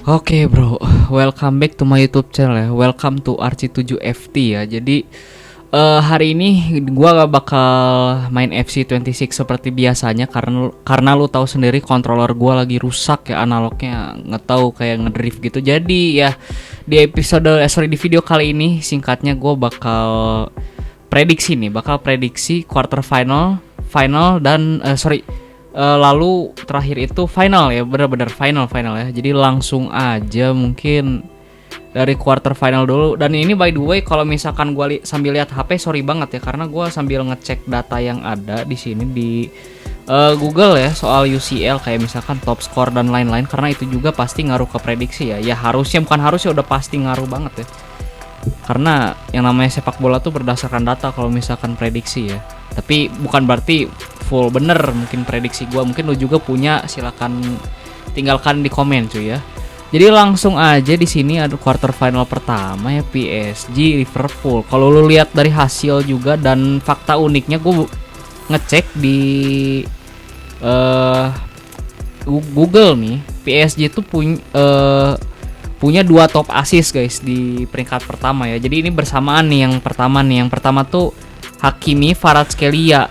Oke bro, welcome back to my YouTube channel ya. Welcome to RC7FT ya. Jadi hari ini gua gak bakal main FC26 seperti biasanya karena lu tahu sendiri controller gua lagi rusak ya, analognya nggak tahu kayak ngedrift gitu. Jadi ya di di video kali ini singkatnya gua bakal prediksi quarter final dan lalu terakhir itu final ya, benar-benar final ya. Jadi langsung aja mungkin dari quarter final dulu. Dan ini by the way kalau misalkan gue sambil lihat HP, sorry banget ya karena gue sambil ngecek data yang ada di sini di Google ya soal UCL kayak misalkan top score dan lain-lain, karena itu juga pasti ngaruh ke prediksi ya. Ya harusnya, bukan harusnya, udah pasti ngaruh banget ya. Karena yang namanya sepak bola tuh berdasarkan data kalau misalkan prediksi ya. Tapi bukan berarti full bener mungkin prediksi gue, mungkin lu juga punya, silakan tinggalkan di komen cuy ya. Jadi langsung aja di sini ada quarter final pertama ya, PSG Liverpool. Kalau lu lihat dari hasil juga dan fakta uniknya, gue ngecek di Google nih, PSG tuh punya 2 top assist guys di peringkat pertama ya. Jadi ini bersamaan nih yang pertama tuh Hakimi, Kvaratskhelia,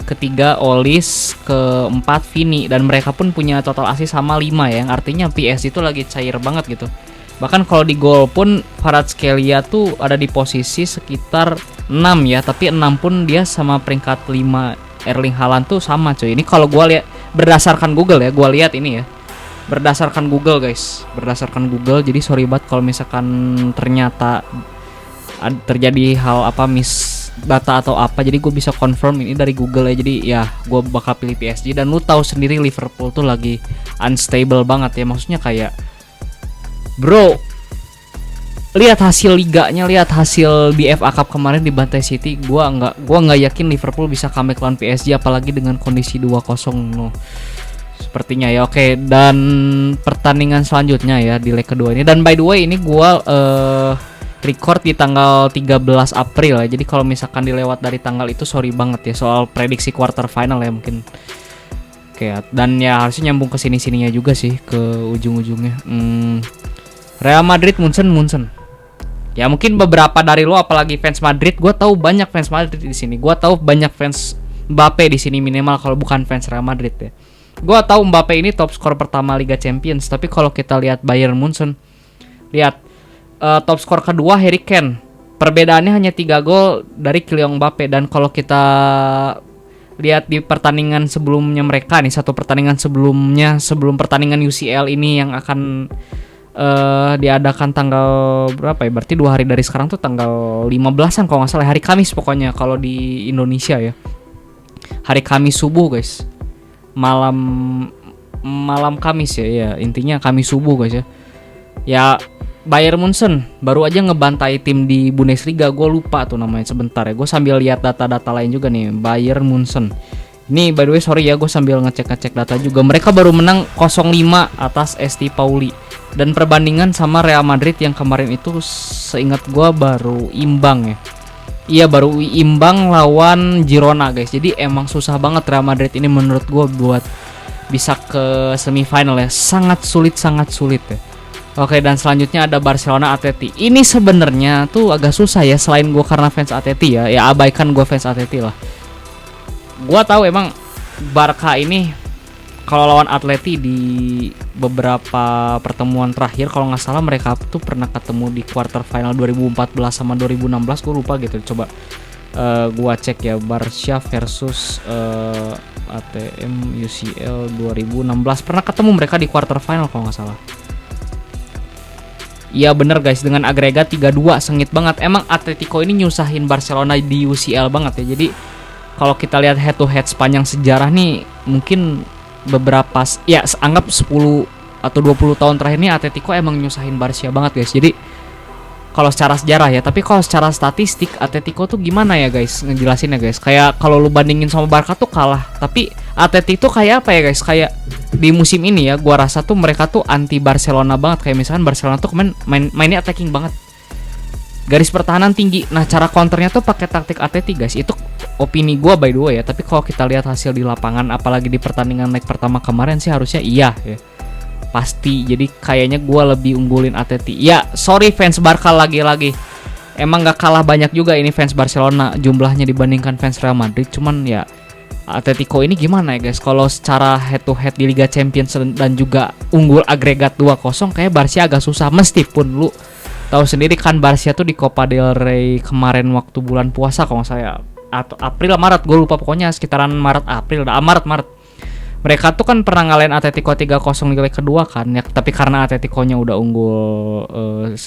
ketiga Olis, keempat Vini, dan mereka pun punya total assist sama 5 ya, yang artinya PSG itu lagi cair banget gitu. Bahkan kalau di gol pun Kvaratskhelia tuh ada di posisi sekitar 6 ya, tapi 6 pun dia sama peringkat 5 Erling Haaland tuh sama cuy. Ini kalau gua lihat berdasarkan Google ya, gua lihat ini ya. Berdasarkan Google guys, jadi sorry banget kalau misalkan ternyata terjadi hal apa miss data atau apa, jadi gue bisa confirm ini dari Google ya. Jadi ya gue bakal pilih PSG, dan lu tahu sendiri Liverpool tuh lagi unstable banget ya, maksudnya kayak bro, lihat hasil liganya, lihat hasil di FA Cup kemarin dibantai City, gua nggak yakin Liverpool bisa comeback lawan PSG apalagi dengan kondisi 2-0 no. Sepertinya ya. Oke, dan pertandingan selanjutnya ya di leg kedua ini, dan by the way ini gua record di tanggal 13 April ya. Jadi kalau misalkan dilewat dari tanggal itu sorry banget ya soal prediksi quarter final ya mungkin. Oke, dan ya harusnya nyambung ke sini-sininya juga sih, ke ujung-ujungnya. Real Madrid Munchen. Ya mungkin beberapa dari lo apalagi fans Madrid, gue tahu banyak fans Madrid di sini. Gue tahu banyak fans Mbappe di sini minimal kalau bukan fans Real Madrid ya. Gue tahu Mbappe ini top skor pertama Liga Champions, tapi kalau kita lihat Bayern Munchen, lihat top skor kedua Harry Kane. Perbedaannya hanya 3 gol dari Kylian Mbappe. Dan kalau kita lihat di pertandingan sebelumnya mereka nih, satu pertandingan sebelum pertandingan UCL ini yang akan diadakan tanggal berapa ya? Berarti 2 hari dari sekarang tuh tanggal 15-an kalau nggak salah, hari Kamis pokoknya kalau di Indonesia ya. Hari Kamis subuh guys. Malam Kamis ya, intinya Kamis subuh guys ya. Ya Bayern Munchen baru aja ngebantai tim di Bundesliga, gue lupa tuh namanya, sebentar ya, gue sambil lihat data-data lain juga nih. Bayern Munchen ini by the way sorry ya, gue sambil ngecek data juga, mereka baru menang 0-5 atas ST Pauli, dan perbandingan sama Real Madrid yang kemarin itu seingat gue baru imbang ya. Iya baru imbang lawan Girona guys. Jadi emang susah banget Real Madrid ini menurut gue buat bisa ke semifinal ya, sangat sulit ya. Oke, dan selanjutnya ada Barcelona Atleti. Ini sebenarnya tuh agak susah ya, selain gue karena fans Atleti ya abaikan gue fans Atleti lah. Gue tahu emang Barca ini kalau lawan Atleti di beberapa pertemuan terakhir, kalau nggak salah mereka tuh pernah ketemu di quarter final 2014 sama 2016, gue lupa gitu. Coba gue cek ya, Barca versus ATM UCL 2016 pernah ketemu mereka di quarter final kalau nggak salah. Iya bener guys, dengan agregat 3-2, sengit banget. Emang Atletico ini nyusahin Barcelona di UCL banget ya. Jadi kalau kita lihat head to head sepanjang sejarah nih, mungkin beberapa ya anggap 10 atau 20 tahun terakhir ini Atletico emang nyusahin Barca banget guys. Jadi kalau secara sejarah ya, tapi kalau secara statistik Atletico tuh gimana ya guys ngejelasinnya guys. Kayak kalau lu bandingin sama Barca tuh kalah, tapi Atletico tuh kayak apa ya guys, kayak di musim ini ya gua rasa tuh mereka tuh anti Barcelona banget. Kayak misalkan Barcelona tuh mainnya attacking banget, garis pertahanan tinggi. Nah cara counternya tuh pakai taktik Atleti guys. Itu opini gua by the way ya, tapi kalau kita lihat hasil di lapangan apalagi di pertandingan leg pertama kemarin sih harusnya iya ya. pasti. Jadi kayaknya gue lebih unggulin Atleti. Ya sorry fans Barca, lagi-lagi emang gak kalah banyak juga ini fans Barcelona jumlahnya dibandingkan fans Real Madrid. Cuman ya Atletico ini gimana ya guys, kalau secara head to head di Liga Champions dan juga unggul agregat 2-0 kayak Barca agak susah. Meskipun lu tahu sendiri kan Barca tuh di Copa del Rey kemarin waktu bulan puasa kalau saya, atau April Maret gue lupa, pokoknya sekitaran Maret Maret mereka tuh kan pernah ngalahin Atletico 3-0 di leg kedua kan ya, tapi karena Atletico-nya udah unggul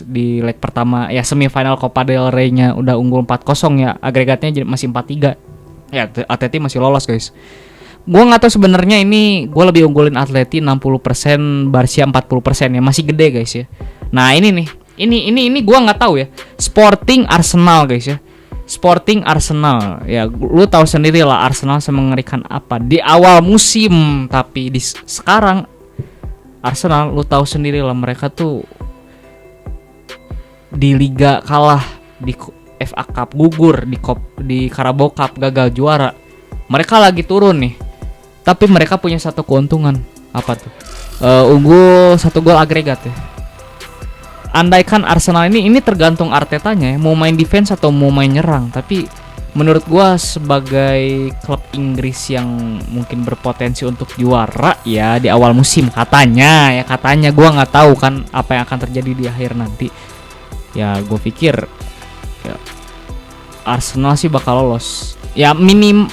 di leg pertama ya, semifinal Copa del Rey-nya udah unggul 4-0 ya, agregatnya masih 4-3 ya, Atleti masih lolos guys. Gue nggak tahu sebenarnya ini gue lebih unggulin Atleti 60%, Barca 40% ya, masih gede guys ya. Nah ini nih, ini gue nggak tahu ya, Sporting Arsenal guys ya. Sporting Arsenal ya, lu tahu sendiri lah Arsenal semengerikan apa di awal musim, tapi di sekarang Arsenal lu tahu sendiri lah mereka tuh di Liga kalah, di FA Cup gugur, di Carabao Cup gagal juara. Mereka lagi turun nih, tapi mereka punya satu keuntungan, apa tuh? Unggul 1 gol agregat ya. Andaikan Arsenal ini tergantung Artetanya ya, mau main defense atau mau main nyerang. Tapi menurut gua sebagai klub Inggris yang mungkin berpotensi untuk juara ya di awal musim katanya gua nggak tahu kan apa yang akan terjadi di akhir nanti. Ya gue pikir ya, Arsenal sih bakal lolos. Ya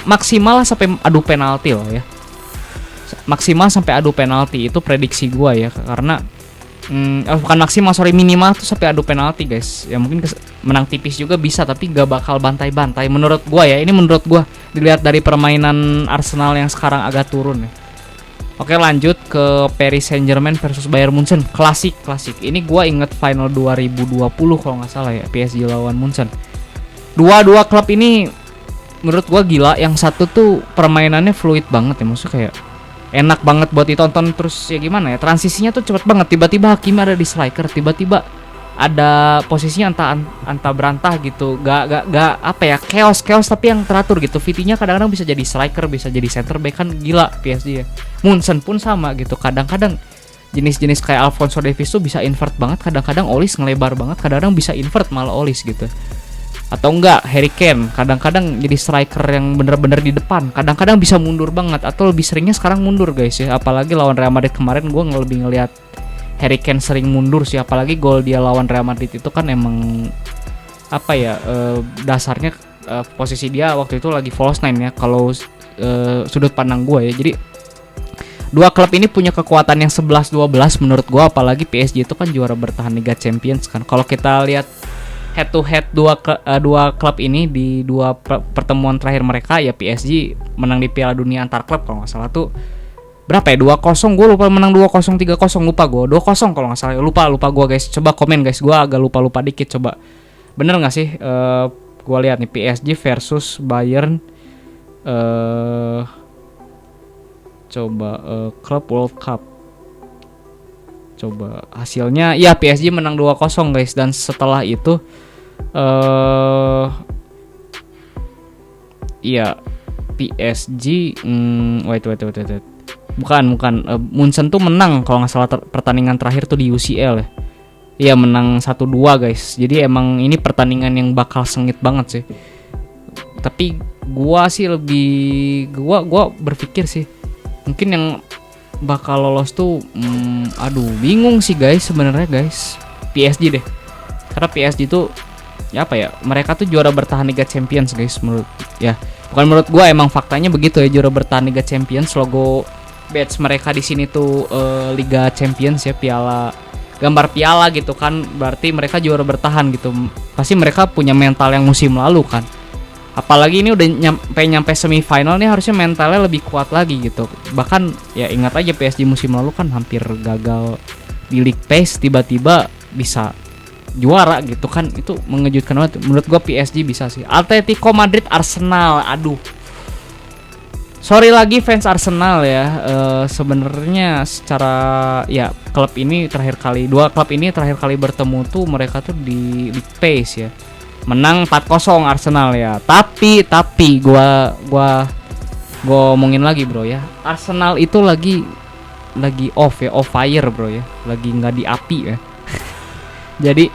maksimal sampai adu penalti lah ya. Maksimal sampai adu penalti itu prediksi gua ya, karena bukan maksimal, minimal tuh sampai adu penalti guys. Ya mungkin menang tipis juga bisa, tapi gak bakal bantai-bantai menurut gua ya. Ini menurut gua dilihat dari permainan Arsenal yang sekarang agak turun ya. Oke, lanjut ke Paris Saint-Germain versus Bayern Munchen. Klasik. Ini gua inget final 2020 kalau nggak salah ya, PSG lawan Munchen. Dua klub ini menurut gua gila. Yang satu tuh permainannya fluid banget ya, maksudnya kayak enak banget buat ditonton. Terus ya gimana ya, transisinya tuh cepet banget. Tiba-tiba Hakimi ada di striker, tiba-tiba ada posisinya antah berantah gitu. Gak apa ya, chaos tapi yang teratur gitu. Vitinha kadang-kadang bisa jadi striker, bisa jadi center back, kan gila PSG ya. Munchen pun sama gitu. Kadang-kadang jenis-jenis kayak Alphonso Davies tuh bisa invert banget, kadang-kadang Olis ngelebar banget, kadang-kadang bisa invert malah Olis gitu. Atau enggak Harry Kane kadang-kadang jadi striker yang bener-bener di depan, kadang-kadang bisa mundur banget, atau lebih seringnya sekarang mundur guys ya. Apalagi lawan Real Madrid kemarin gue lebih ngelihat Harry Kane sering mundur sih, apalagi gol dia lawan Real Madrid itu kan emang apa ya, dasarnya posisi dia waktu itu lagi false nine ya kalau sudut pandang gue ya. Jadi dua klub ini punya kekuatan yang 11-12 menurut gue, apalagi PSG itu kan juara bertahan Liga Champions kan. Kalau kita lihat head to head dua klub ini di dua pertemuan terakhir mereka ya, PSG menang di Piala Dunia antar klub kalau nggak salah tuh berapa ya, 2-0, gue lupa, menang 2-0 3-0 lupa gue, 2-0 kalau nggak salah, lupa gue guys. Coba komen guys, gue agak lupa dikit, coba bener nggak sih? Gue lihat nih PSG versus Bayern, coba Club World Cup. Coba hasilnya ya PSG menang 2-0 guys, dan setelah itu iya PSG wait. Bukan Munchen tuh menang kalau nggak salah pertandingan terakhir tuh di UCL ya. Iya menang 1-2 guys. Jadi emang ini pertandingan yang bakal sengit banget sih. Tapi gua berpikir sih mungkin yang bakal lolos tuh bingung sih guys sebenarnya guys, PSG deh. Karena PSG tuh ya apa ya, mereka tuh juara bertahan Liga Champions guys, menurut ya, bukan menurut gua, emang faktanya begitu ya, juara bertahan Liga Champions. Logo badge mereka di sini tuh Liga Champions ya, gambar piala gitu kan, berarti mereka juara bertahan gitu. Pasti mereka punya mental yang musim lalu kan. Apalagi ini udah nyampe semifinal nih, harusnya mentalnya lebih kuat lagi gitu. Bahkan ya ingat aja PSG musim lalu kan hampir gagal di League Pace, tiba-tiba bisa juara gitu kan. Itu mengejutkan banget. Menurut gua PSG bisa sih. Atletico Madrid Arsenal, aduh. Sorry lagi fans Arsenal ya. Sebenarnya secara ya dua klub ini terakhir kali bertemu tuh mereka tuh di League Pace ya. Menang 4-0 Arsenal ya. Tapi gua omongin lagi bro ya. Arsenal itu lagi off ya, off fire bro ya, lagi nggak di api ya. Jadi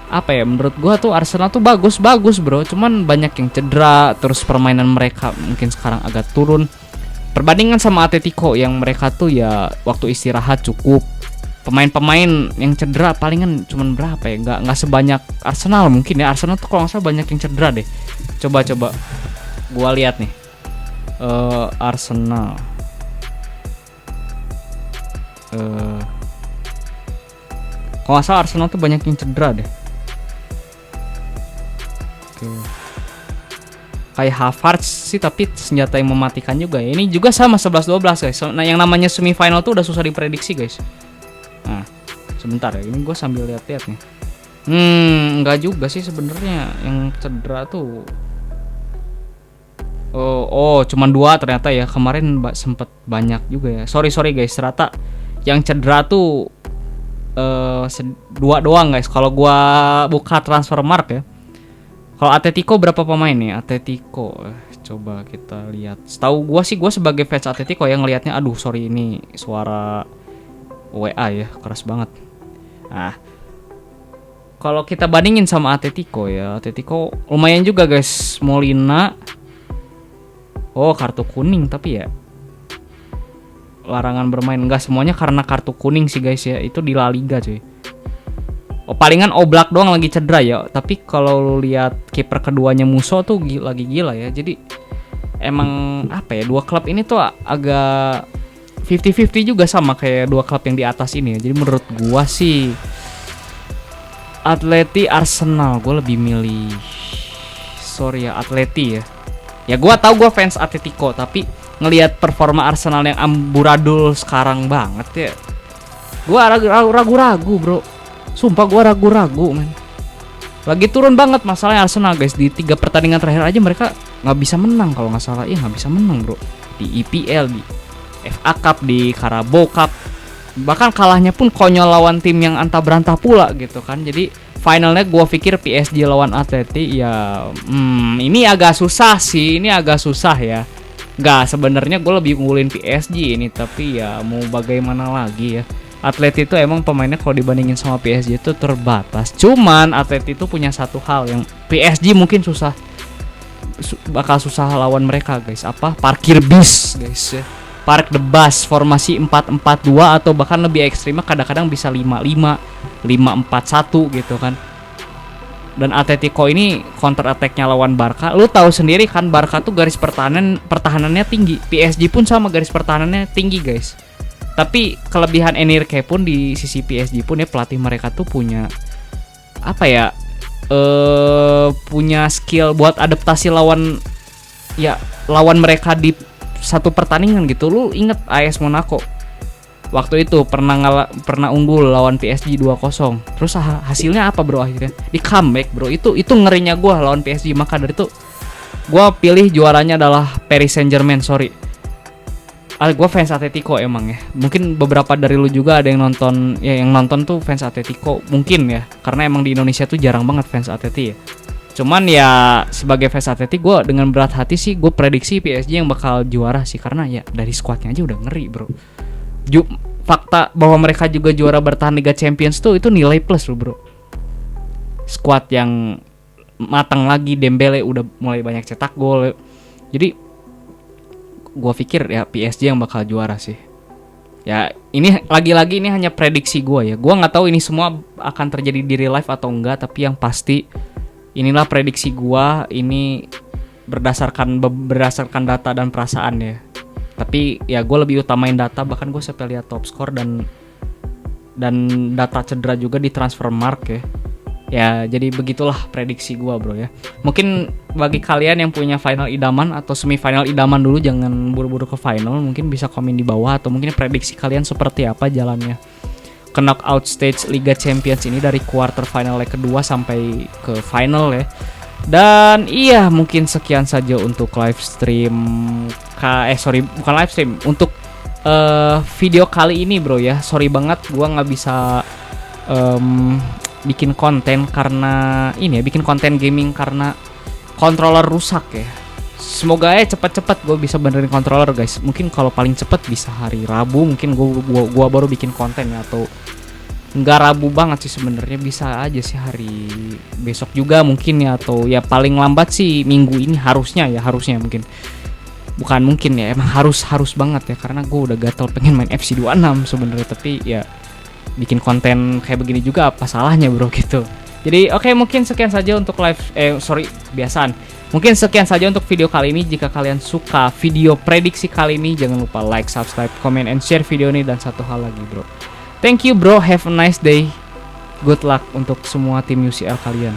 apa ya, menurut gua tuh Arsenal tuh bagus bro, cuman banyak yang cedera, terus permainan mereka mungkin sekarang agak turun perbandingan sama Atletico yang mereka tuh ya waktu istirahat cukup. Pemain-pemain yang cedera palingan cuman berapa ya, nggak sebanyak Arsenal mungkin ya. Arsenal tuh kalau nggak salah banyak yang cedera deh. Coba gua lihat nih. Arsenal kalau nggak salah Arsenal tuh banyak yang cedera deh. Kayak Havertz sih, tapi senjata yang mematikan juga ya. Ini juga sama 11-12 guys. Nah, yang namanya semifinal tuh udah susah diprediksi guys. Nah, sebentar ya, ini gue sambil lihat-lihat nih. Enggak juga sih sebenarnya yang cedera tuh. Oh, cuman 2 ternyata ya. Kemarin sempet banyak juga ya. Sorry guys, ternyata yang cedera tuh 2 doang guys. Kalau gua buka Transfermarkt ya. Kalau Atletico berapa pemain nih? Atletico coba kita lihat. Setahu gua sih, gua sebagai fans Atletico yang ngelihatnya, aduh sorry ini suara WA ya, keras banget. Nah, kalau kita bandingin sama Atletico ya, Atletico lumayan juga guys. Molina, oh kartu kuning, tapi ya larangan bermain. Enggak semuanya karena kartu kuning sih guys ya, itu di La Liga cuy. Oh, palingan Oblak doang lagi cedera ya. Tapi kalau lu lihat kiper keduanya Musso tuh lagi gila ya. Jadi emang apa ya, dua klub ini tuh agak 50-50 juga sama kayak dua klub yang di atas ini ya. Jadi menurut gua sih Atleti Arsenal, gua lebih milih Atleti ya. Ya gua tahu gua fans Atletico, tapi ngelihat performa Arsenal yang amburadul sekarang banget ya, gua ragu-ragu bro. Sumpah gue ragu-ragu men. Lagi turun banget masalahnya Arsenal guys. Di 3 pertandingan terakhir aja mereka gak bisa menang kalau gak salah. Iya gak bisa menang bro. Di EPL, di FA Cup, di Carabao Cup. Bahkan kalahnya pun konyol lawan tim yang antah berantah pula gitu kan. Jadi finalnya gue pikir PSG lawan Atleti ya. Ini agak susah sih. Ini agak susah ya. Gak, sebenarnya gue lebih unggulin PSG ini. Tapi ya mau bagaimana lagi ya. Atleti itu emang pemainnya kalau dibandingin sama PSG itu terbatas. Cuman Atleti itu punya satu hal yang PSG mungkin bakal susah lawan mereka guys. Apa? Parkir bis guys ya. Park the bus, formasi 4-4-2 atau bahkan lebih ekstrimnya kadang-kadang bisa 5-5, 5-4-1 gitu kan. Dan Atletico ini counter attack-nya lawan Barca. Lu tahu sendiri kan, Barca tuh garis pertahanannya tinggi. PSG pun sama, garis pertahanannya tinggi guys. Tapi kelebihan Enrique pun di sisi PSG pun ya, pelatih mereka tuh punya apa ya, punya skill buat adaptasi lawan mereka di satu pertandingan gitu. Lu inget AS Monaco waktu itu pernah unggul lawan PSG 2-0. Terus hasilnya apa bro akhirnya? Di comeback bro. Itu ngerinya gue lawan PSG. Maka dari itu gue pilih juaranya adalah Paris Saint-Germain. Sorry, gue fans Atletico emang ya. Mungkin beberapa dari lu juga ada yang nonton ya, yang nonton tuh fans Atletico mungkin ya, karena emang di Indonesia tuh jarang banget fans Atleti ya. Cuman ya sebagai fans Atleti, gue dengan berat hati sih gue prediksi PSG yang bakal juara sih, karena ya dari skuadnya aja udah ngeri bro. Fakta bahwa mereka juga juara bertahan Liga Champions tuh itu nilai plus loh bro. Skuad yang matang lagi, Dembele udah mulai banyak cetak gol. Jadi gue pikir ya PSG yang bakal juara sih. Ya ini lagi-lagi ini hanya prediksi gue ya. Gue nggak tahu ini semua akan terjadi di real life atau enggak. Tapi yang pasti inilah prediksi gue. Ini berdasarkan data dan perasaan ya. Tapi ya gue lebih utamain data. Bahkan gue sampai lihat top score dan data cedera juga di Transfermarkt ya. Ya jadi begitulah prediksi gue bro ya. Mungkin bagi kalian yang punya final idaman atau semifinal idaman dulu, jangan buru-buru ke final. Mungkin bisa komen di bawah, atau mungkin prediksi kalian seperti apa jalannya ke knockout stage Liga Champions ini dari quarter final leg kedua sampai ke final ya. Dan iya mungkin sekian saja untuk live stream bukan live stream, untuk video kali ini bro ya. Sorry banget gue nggak bisa bikin konten karena ini ya, bikin konten gaming karena controller rusak ya. semoga aja cepet-cepet gue bisa benerin controller guys. Mungkin kalau paling cepet bisa hari Rabu, mungkin gua baru bikin konten ya, atau nggak Rabu banget sih sebenarnya, bisa aja sih hari besok juga mungkin ya, atau ya paling lambat sih minggu ini harusnya mungkin, bukan mungkin ya, emang harus banget ya, karena gue udah gatel pengen main FC 26 sebenarnya. Tapi ya bikin konten kayak begini juga apa salahnya bro gitu. Jadi oke, mungkin sekian saja untuk kebiasaan. Mungkin sekian saja untuk video kali ini. Jika kalian suka video prediksi kali ini, jangan lupa like, subscribe, comment, and share video ini. Dan satu hal lagi bro, thank you bro, have a nice day, good luck untuk semua tim UCL kalian.